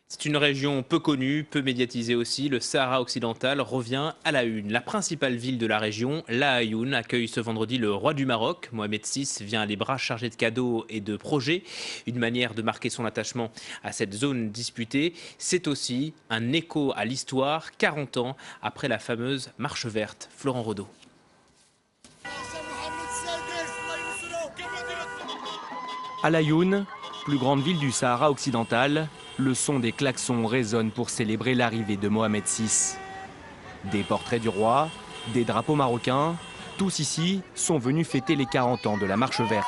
C'est une région peu connue, peu médiatisée aussi. Le Sahara occidental revient à la une. La principale ville de la région, La Hayoun, accueille ce vendredi le roi du Maroc. Mohamed VI vient les bras chargés de cadeaux et de projets. Une manière de marquer son attachement à cette zone disputée. C'est aussi un écho à l'histoire, 40 ans après la fameuse Marche verte. Florent Rodeau. À Laayoune, plus grande ville du Sahara occidental, le son des klaxons résonne pour célébrer l'arrivée de Mohamed VI. Des portraits du roi, des drapeaux marocains, tous ici sont venus fêter les 40 ans de la Marche verte.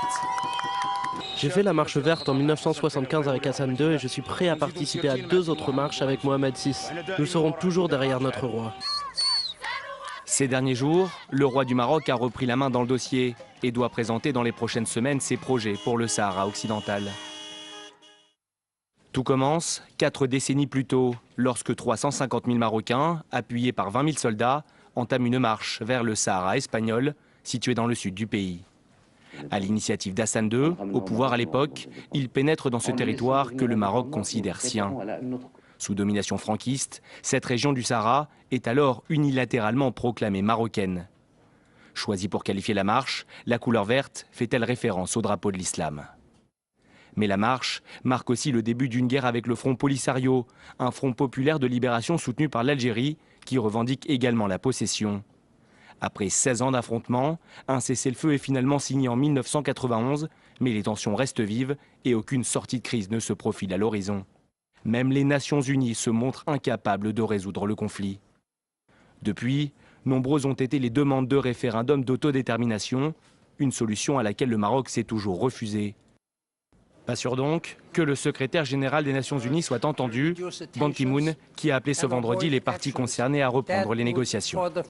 J'ai fait la marche verte en 1975 avec Hassan II et je suis prêt à participer à 2 autres marches avec Mohamed VI. Nous serons toujours derrière notre roi. Ces derniers jours, le roi du Maroc a repris la main dans le dossier et doit présenter dans les prochaines semaines ses projets pour le Sahara occidental. Tout commence 4 décennies plus tôt, lorsque 350 000 Marocains, appuyés par 20 000 soldats, entament une marche vers le Sahara espagnol, situé dans le sud du pays. À l'initiative d'Hassan II, au pouvoir à l'époque, il pénètre dans ce territoire que le Maroc considère sien. Sous domination franquiste, cette région du Sahara est alors unilatéralement proclamée marocaine. Choisie pour qualifier la marche, la couleur verte fait-elle référence au drapeau de l'islam. Mais la marche marque aussi le début d'une guerre avec le Front Polisario, un front populaire de libération soutenu par l'Algérie qui revendique également la possession. Après 16 ans d'affrontements, un cessez-le-feu est finalement signé en 1991, mais les tensions restent vives et aucune sortie de crise ne se profile à l'horizon. Même les Nations Unies se montrent incapables de résoudre le conflit. Depuis, nombreuses ont été les demandes de référendum d'autodétermination, une solution à laquelle le Maroc s'est toujours refusé. Pas sûr donc que le secrétaire général des Nations Unies soit entendu, Ban Ki-moon, qui a appelé ce vendredi les parties concernées à reprendre les négociations.